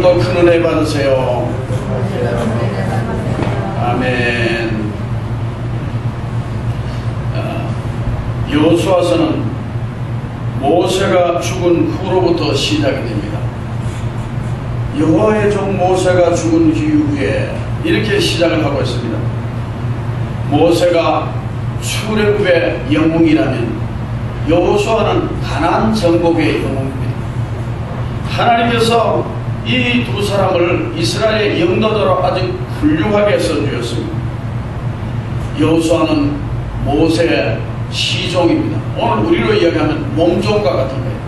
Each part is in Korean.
오늘도 큰 은혜 받으세요. 아멘. 여호수아서는 모세가 죽은 후로부터 시작이 됩니다. 여호와의 종 모세가 죽은 이후에 이렇게 시작을 하고 있습니다. 모세가 출애굽의 영웅이라면 여호수아는 가나안 정복의 영웅입니다. 하나님께서 이 두 사람을 이스라엘의 영도자로 아주 훌륭하게 써주었습니다. 여호수아는 모세의 시종입니다. 오늘 우리로 이야기하면 몸종과 같은 거예요.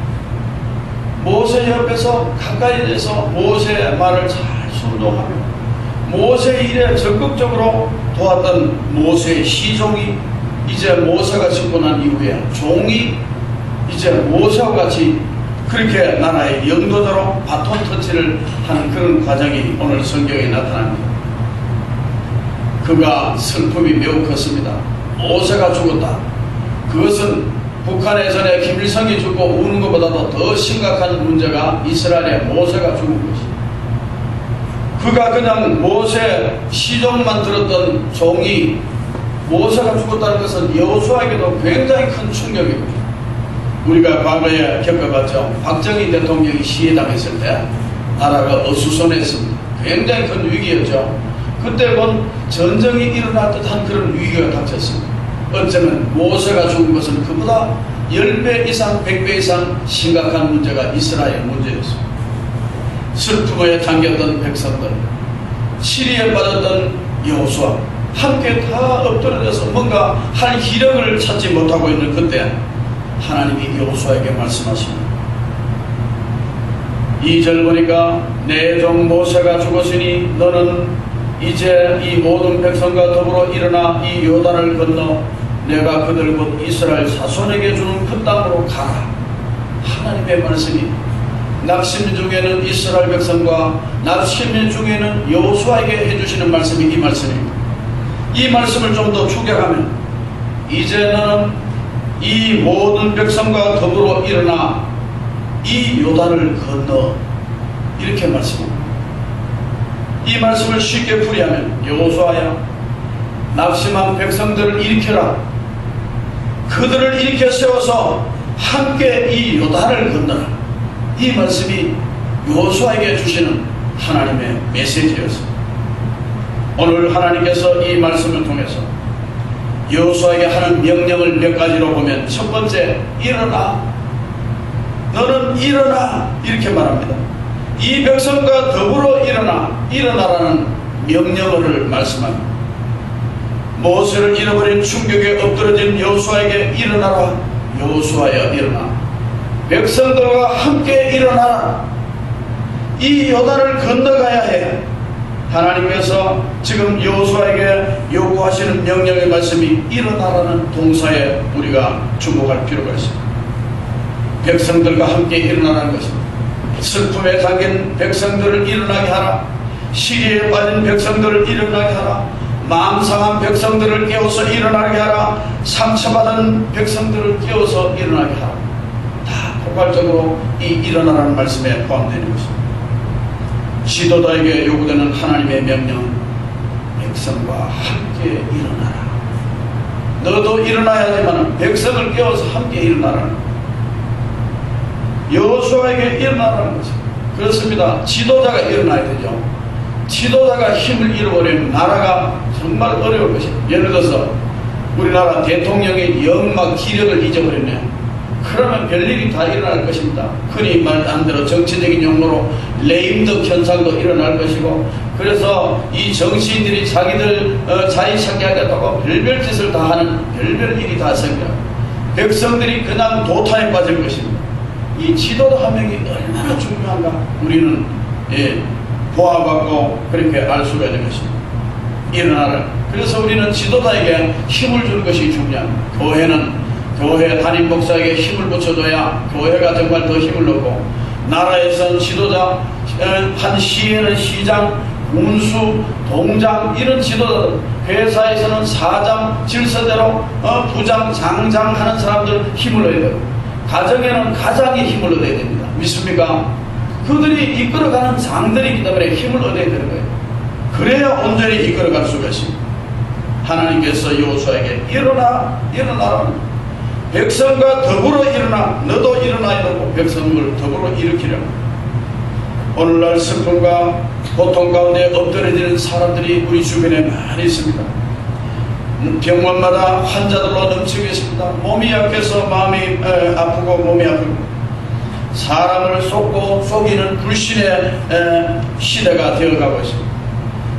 모세 옆에서 가까이 돼서 모세의 말을 잘 순종하며 모세의 일에 적극적으로 도왔던 모세의 시종이 이제 모세가 죽고 난 이후에 종이 이제 모세와 같이 그렇게 나라의 영도자로 바톤 터치를 하는 그런 과정이 오늘 성경에 나타납니다. 그가 슬픔이 매우 컸습니다. 모세가 죽었다. 그것은 북한에 전에 김일성이 죽고 우는 것보다도 더 심각한 문제가 이스라엘의 모세가 죽은 것입니다. 그가 그냥 모세 시종만 들었던 종이 모세가 죽었다는 것은 여호수아에게도 굉장히 큰 충격입니다. 우리가 과거에 겪어봤죠. 박정희 대통령이 시해당했을 때 나라가 어수선했습니다. 굉장히 큰 위기였죠. 그때 본 전쟁이 일어날 듯한 그런 위기가 닥쳤습니다. 어쩌면 모세가 죽은 것은 그보다 10배 이상 100배 이상 심각한 문제가 이스라엘 문제였습니다. 슬픔에 잠겼던 백성들, 시리에 빠졌던 여호수아 함께 다 엎드려져서 뭔가 할 기력을 찾지 못하고 있는 그때 하나님이 여호수아에게 말씀하십니다. 2절 보니까 내 종 모세가 죽었으니 너는 이제 이 모든 백성과 더불어 일어나 이 요단을 건너 내가 그들 곧 이스라엘 자손에게 주는 그 땅으로 가라. 하나님의 말씀이 낙심 중에는 이스라엘 백성과 낙심 중에는 여호수아에게 해주시는 말씀이 이 말씀입니다. 이 말씀을 좀 더 축약하면 이제 너는 이 모든 백성과 더불어 일어나 이 요단을 건너 이렇게 말씀합니다. 이 말씀을 쉽게 풀이하면 여호수아야 낙심한 백성들을 일으켜라. 그들을 일으켜 세워서 함께 이 요단을 건너라. 이 말씀이 여호수아에게 주시는 하나님의 메시지였습니다. 오늘 하나님께서 이 말씀을 통해서 여호수아에게 하는 명령을 몇 가지로 보면 첫 번째, 일어나. 너는 일어나. 이렇게 말합니다. 이 백성과 더불어 일어나. 일어나라는 명령어를 말씀합니다. 모세를 잃어버린 충격에 엎드러진 여호수아에게 일어나라. 여호수아야 일어나. 백성들과 함께 일어나라. 이 요단을 건너가야 해. 하나님께서 지금 여호수아에게 요구하시는 명령의 말씀이 일어나라는 동사에 우리가 주목할 필요가 있습니다. 백성들과 함께 일어나라는 것입니다. 슬픔에 잠긴 백성들을 일어나게 하라. 시리에 빠진 백성들을 일어나게 하라. 마음 상한 백성들을 깨워서 일어나게 하라. 상처받은 백성들을 깨워서 일어나게 하라. 다 포괄적으로 이 일어나라는 말씀에 포함되는 것입니다. 지도자에게 요구되는 하나님의 명령은 백성과 함께 일어나라. 너도 일어나야지만 백성을 깨워서 함께 일어나라는 거예요. 여호수아에게 일어나라는 것입니다. 그렇습니다. 지도자가 일어나야 되죠. 지도자가 힘을 잃어버리면 나라가 정말 어려울 것입니다. 예를 들어서 우리나라 대통령이 영막 기력을 잊어버렸네요. 그러면 별일이 다 일어날 것입니다. 흔히 말한 대로 정치적인 용어로 레임덕 현상도 일어날 것이고, 그래서 이 정치인들이 자기들 자리 찾기하겠다고 별별 짓을 다 하는 별별 일이 다 생겨요. 백성들이 그냥 도타에 빠질 것입니다. 이 지도자 한 명이 얼마나 중요한가 우리는 보아받고 그렇게 알 수가 있는 것입니다. 일어나라. 그래서 우리는 지도자에게 힘을 주는 것이 중요합니다. 교회 담임 목사에게 힘을 붙여줘야 교회가 정말 더 힘을 얻고, 나라에서는 지도자, 한 시에는 시장, 군수, 동장 이런 지도자들, 회사에서는 사장, 질서대로 부장, 장장 하는 사람들 힘을 얻어야 되고, 가정에는 가장이 힘을 얻어야 됩니다. 믿습니까? 그들이 이끌어가는 장들이기 때문에 힘을 얻어야 되는 거예요. 그래야 온전히 이끌어갈 수가 있습니다. 하나님께서 여호수아에게 일어나라. 백성과 더불어 일어나. 너도 일어나 이러고 백성을 더불어 일으키려고. 오늘날 슬픔과 고통 가운데 엎드려지는 사람들이 우리 주변에 많이 있습니다. 병원마다 환자들로 넘치고 있습니다. 몸이 약해서 마음이 아프고 몸이 아프고 사람을 속고 속이는 불신의 시대가 되어가고 있습니다.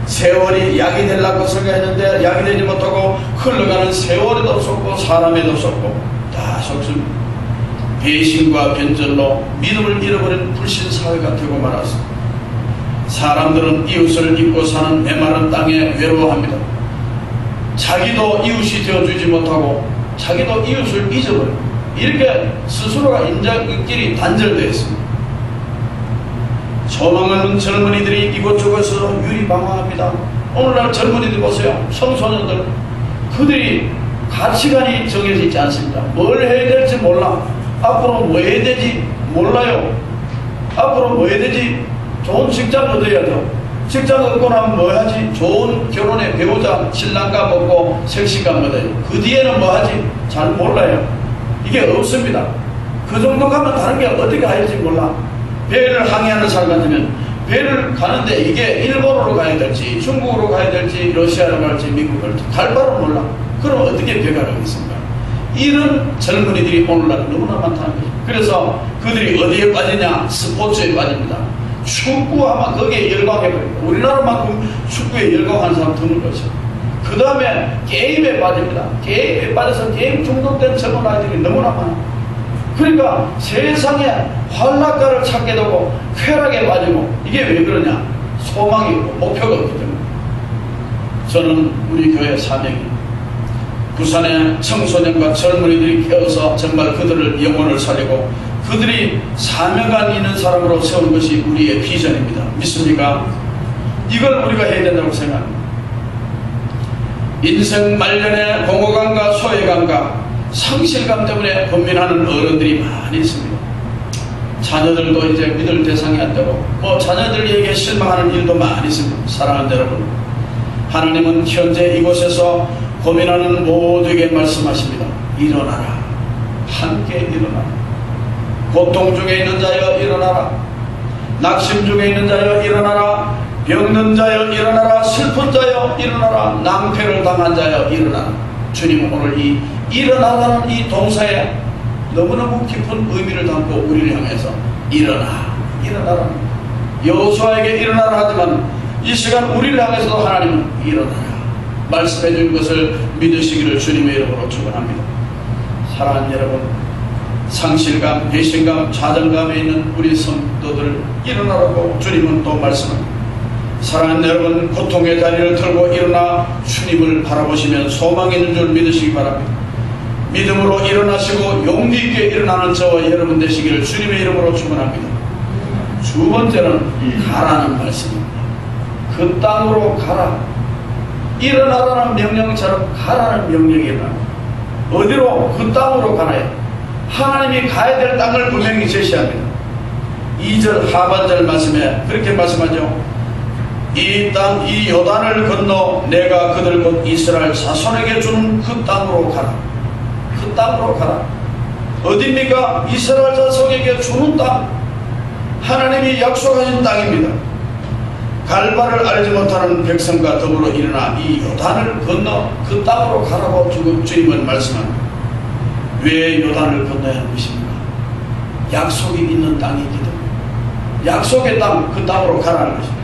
세월이 약이 되려고 생각했는데 약이 되지 못하고 흘러가는 세월에도 속고 사람에도 속고 다 속습니다. 배신과 변절로 믿음을 잃어버린 불신 사회가 되고 말았습니다. 사람들은 이웃을 잊고 사는 메마른 땅에 외로워합니다. 자기도 이웃이 되어주지 못하고 자기도 이웃을 잊어버려요. 이렇게 스스로가 인자끼리 단절되어 있습니다. 소망 없는 젊은이들이 이곳저곳에서 유리방황합니다. 오늘날 젊은이들 보세요. 청소년들, 그들이 가치관이 정해져 있지 않습니다. 뭘 해야 될지 몰라. 앞으로 뭐 해야 되지 몰라요. 앞으로 뭐 해야 되지. 좋은 직장 얻어야 돼요. 직장 얻고 나면 뭐 하지? 좋은 결혼의 배우자 신랑감 얻고 색시감 얻어요. 그 뒤에는 뭐 하지? 잘 몰라요. 이게 없습니다. 그 정도 가면 다른 게 어떻게 할지 몰라. 배를 항해하는 사람 같으면 배를 가는데 이게 일본으로 가야 될지 중국으로 가야 될지 러시아로 갈지 미국으로 갈지 갈 바를 몰라. 그럼 어떻게 배가 가겠습니까? 이런 젊은이들이 오늘날 너무나 많다는 거죠. 그래서 그들이 어디에 빠지냐? 스포츠에 빠집니다. 축구하면 거기에 열광해버립니다. 우리나라만큼 축구에 열광하는 사람 드문 거죠. 그 다음에 게임에 빠집니다. 게임에 빠져서 게임 중독된 젊은 아이들이 너무나 많아요. 그러니까 세상에 활락가를 찾게 되고 쾌락에 빠지고 이게 왜 그러냐? 소망이 없고 목표가 없기 때문에. 저는 우리 교회 사명이 부산의 청소년과 젊은이들이 깨어서 정말 그들을 영혼을 살리고 그들이 사명감 있는 사람으로 세우는 것이 우리의 비전입니다. 믿습니까? 이걸 우리가 해야 된다고 생각합니다. 인생 말년에 공허감과 소외감과 상실감 때문에 고민하는 어른들이 많이 있습니다. 자녀들도 이제 믿을 대상이 안 되고 자녀들에게 실망하는 일도 많이 있습니다. 사랑하는 여러분, 하나님은 현재 이곳에서 고민하는 모두에게 말씀하십니다. 일어나라. 함께 일어나라. 고통 중에 있는 자여 일어나라. 낙심 중에 있는 자여 일어나라. 병든 자여 일어나라. 슬픈 자여 일어나라. 낭패를 당한 자여 일어나라. 주님은 오늘 이 일어나라는 이 동사에 너무너무 깊은 의미를 담고 우리를 향해서 일어나라. 여호수아에게 일어나라 하지만 이 시간 우리를 향해서도 하나님은 일어나라 말씀해 준 것을 믿으시기를 주님의 이름으로 축원합니다. 사랑하는 여러분, 상실감, 배신감, 좌절감에 있는 우리 성도들 일어나라고 주님은 또 말씀합니다. 사랑하는 여러분, 고통의 다리를 털고 일어나 주님을 바라보시면 소망이 있는 줄 믿으시기 바랍니다. 믿음으로 일어나시고 용기 있게 일어나는 저와 여러분 되시기를 주님의 이름으로 축원합니다. 두 번째는 가라는 말씀입니다. 그 땅으로 가라. 일어나라는 명령처럼 가라는 명령이라. 어디로? 그 땅으로 가나요? 하나님이 가야 될 땅을 분명히 제시합니다. 2절 하반절 말씀에 그렇게 말씀하죠. 이 땅, 이 요단을 건너 내가 그들 곧 이스라엘 자손에게 주는 그 땅으로 가라. 그 땅으로 가라. 어디입니까? 이스라엘 자손에게 주는 땅. 하나님이 약속하신 땅입니다. 갈 바를 알지 못하는 백성과 더불어 일어나 이 요단을 건너 그 땅으로 가라고 주님은 말씀합니다. 왜 요단을 건너야 하는 것입니까? 약속이 있는 땅이기 때문에. 약속의 땅, 그 땅으로 가라는 것입니다.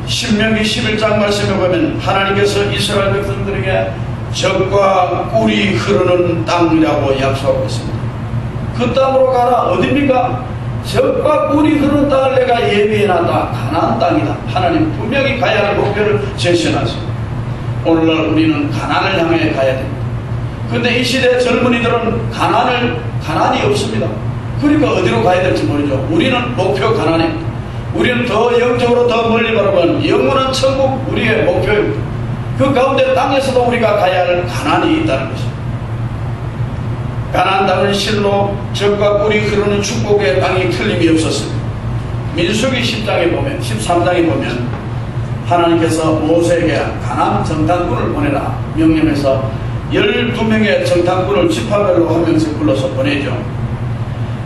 신명기 11장 말씀에 보면 하나님께서 이스라엘 백성들에게 적과 꿀이 흐르는 땅이라고 약속하고 있습니다. 그 땅으로 가라. 어디입니까? 적과 꿀이 흐르는 땅을 내가 예비해놨다. 가나안 땅이다. 하나님 분명히 가야 할 목표를 제시해놨습니다. 오늘날 우리는 가나안을 향해 가야 됩니다. 근데 이 시대 젊은이들은 가나안이 없습니다. 그러니까 어디로 가야 될지 모르죠. 우리는 목표 가나안입니다. 우리는 더 영적으로 더 멀리 바라보는 영원한 천국 우리의 목표입니다. 그 가운데 땅에서도 우리가 가야 할 가나안이 있다는 것입니다. 가나안 땅은 실로 젖과 꿀이 흐르는 축복의 땅이 틀림이 없었습니다. 민수기 10장에 보면 13장에 보면 하나님께서 모세에게 가나안 정탐꾼을 보내라 명령해서 12명의 정탐꾼을 지파별로 한 명씩 불러서 보내죠.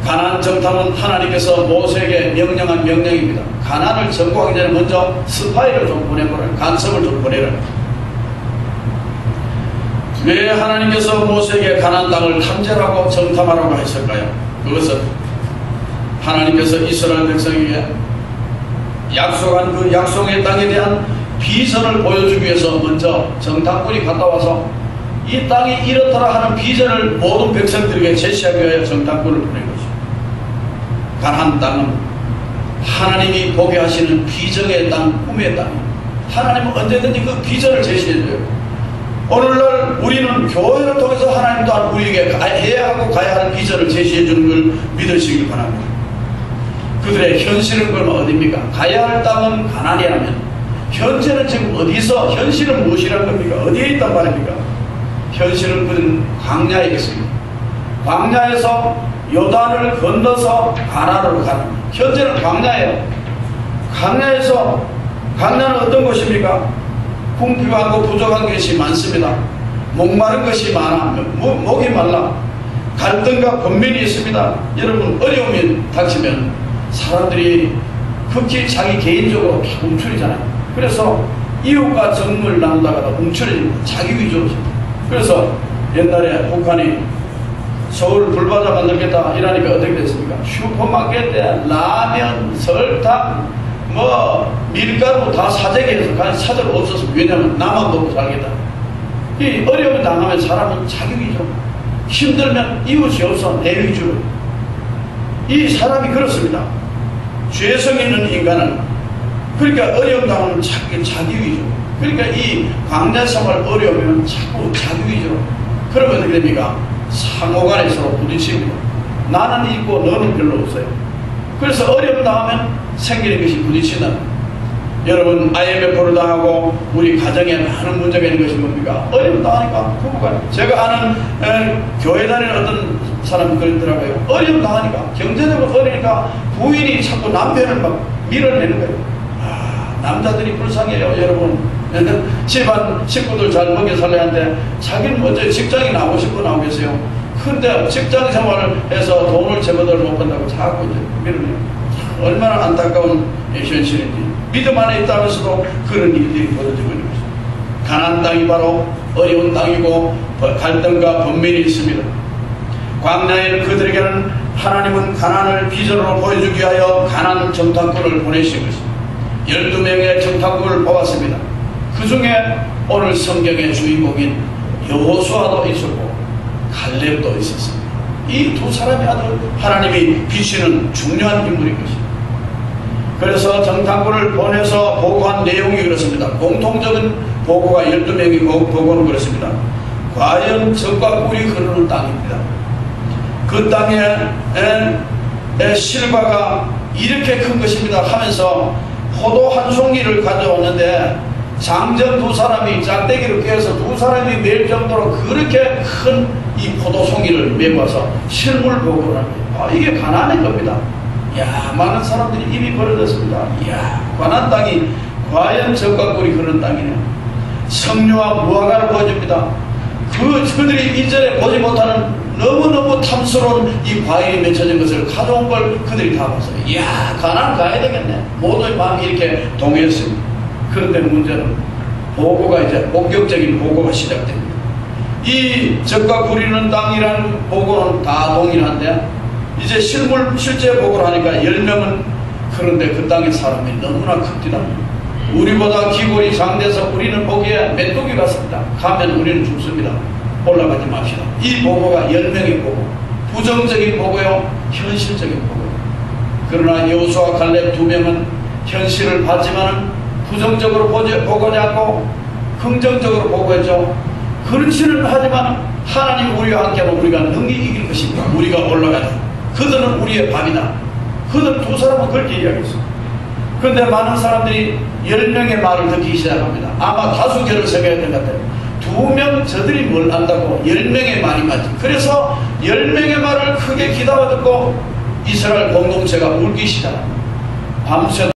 가나안 정탐은 하나님께서 모세에게 명령한 명령입니다. 가나안을 정복하기 전에 먼저 스파이를 좀 보내보라, 간섭을 좀 보내라. 왜 하나님께서 모세에게 가나안 땅을 탐지하고 정탐하라고 했을까요? 그것은 하나님께서 이스라엘 백성에게 약속한 그 약속의 땅에 대한 비전을 보여주기 위해서 먼저 정탐꾼이 갔다 와서 이 땅이 이렇더라 하는 비전을 모든 백성들에게 제시하기 위하여 정탐꾼을 보낸 것입니다. 가나안 땅은 하나님이 보게 하시는 비전의 땅, 꿈의 땅입니다. 하나님은 언제든지 그 비전을 제시해줘요. 오늘날 우리는 교회를 통해서 하나님 또한 우리에게 해야 하고 가야 하는 비전을 제시해주는 걸 믿으시길 바랍니다. 그들의 현실은 그러면 어디입니까? 가야 할 땅은 가나안이라면 현재는 지금 어디서, 현실은 무엇이란 겁니까? 어디에 있단 말입니까? 현실은 그들은 광야에 있습니다. 광야에서 요단을 건너서 가나안으로 가는, 현재는 광야예요. 광야는 어떤 곳입니까? 궁핍하고 부족한 것이 많습니다. 목마른 것이 많아, 목이 말라, 갈등과 번민이 있습니다. 여러분, 어려움이 닥치면 사람들이 극히 자기 개인적으로 다 움츠리잖아요. 그래서 이웃과 정을 나누다가 움츠려집니다. 자기 위주로. 그래서 옛날에 북한이 서울 불바다 만들겠다 이러니까 어떻게 됐습니까? 슈퍼마켓에 라면, 설탕, 밀가루 다 사재기해서 가는 사재가 없었습니다. 왜냐하면 나만 먹고 살겠다. 이 어려움을 당하면 사람은 자기 위주로, 힘들면 이웃이 없어 내 위주로. 이 사람이 그렇습니다. 죄성 있는 인간은 그러니까 어려움 당하면 자기 위주로. 그러니까 이 광야 생활 어려우면 자꾸 자기 위주로. 그러면 어떻게 됩니까? 상호간에 서로 부딪힙니다. 나는 있고 너는 별로 없어요. 그래서 어려움 당하면 생기는 것이 부딪힌다. 여러분, IMF를 당하고 우리 가정에 많은 문제가 있는 것이 뭡니까? 어려움 당하니까 부부가. 제가 아는 교회 다니는 어떤 사람이 그러더라고요. 어려움 당하니까, 경제적으로 어려우니까 부인이 자꾸 남편을 막 밀어내는 거예요. 남자들이 불쌍해요, 여러분. 집안 식구들 잘 먹여 살려야 하는데 자기는 먼저 직장에 나오고 싶고 나오겠어요. 근데 직장 생활을 해서 돈을 제대로 못 번다고 자꾸 이제 밀어내요. 얼마나 안타까운 현실인지. 믿음 안에 있다면서도 그런 일들이 벌어지고 있는 것입니다. 가나안 땅이 바로 어려운 땅이고 갈등과 번민이 있습니다. 광야에 그들에게는 하나님은 가나안을 비전으로 보여주기 위하여 가나안 정탐꾼을 보내신 것입니다. 12명의 정탐꾼을 뽑았습니다. 그 중에 오늘 성경의 주인공인 여호수아도 있었고 갈렙도 있었습니다. 이 두 사람이 아주 하나님이 비치는 중요한 인물인 것입니다. 그래서 정탐꾼을 보내서 보고한 내용이 그렇습니다. 공통적인 보고가 12명이 보고는 그렇습니다. 과연 젖과 꿀이 흐르는 땅입니다. 그 땅에 실과가 이렇게 큰 것입니다 하면서 포도 한 송이를 가져왔는데 장전 두 사람이 짝대기를 꿰어서 두 사람이 맬 정도로 그렇게 큰 이 포도 송이를 메고 와서 실물 보고를 합니다. 이게 가나안의 겁니다. 이야, 많은 사람들이 입이 벌어졌습니다. 이야, 가나안 땅이 과연 젖과 꿀이 흐르는 땅이네요. 석류와 무화과를 보여줍니다. 그들이 이전에 보지 못하는 너무너무 탐스러운 이 과일이 맺혀진 것을 가져온 걸 그들이 다 봤어요. 이야, 가나안 가야 되겠네. 모두의 마음이 이렇게 동의했습니다. 그런데 문제는 보고가 이제 본격적인 보고가 시작됩니다. 이 젖과 꿀이는 땅이라는 보고는 다 동일한데 이제 실제 보고를 하니까 10명은 그런데 그 땅의 사람이 너무나 큽니다. 우리보다 기골이 장대서 우리는 보기에 메뚜기 같습니다. 가면 우리는 죽습니다. 올라가지 맙시다. 이 보고가 10명의 보고, 부정적인 보고요, 현실적인 보고요. 그러나 여호수아 갈렙 2명은 현실을 봤지만 부정적으로 보고하지 않고 긍정적으로 보고했죠. 그렇지는 하지만 하나님 우리와 함께하면 우리가 능히 이길 것입니다. 우리가 올라가자. 그들은 우리의 밥이다. 그들 두 사람은 그렇게 이야기했습니다. 그런데 많은 사람들이 10명의 말을 듣기 시작합니다. 아마 다수결을 세워야 될 것 같아요. 2명 저들이 뭘 안다고 10명의 말이 맞지. 그래서 10명의 말을 크게 기다려 듣고 이스라엘 공동체가 울기 시작합니다. 밤새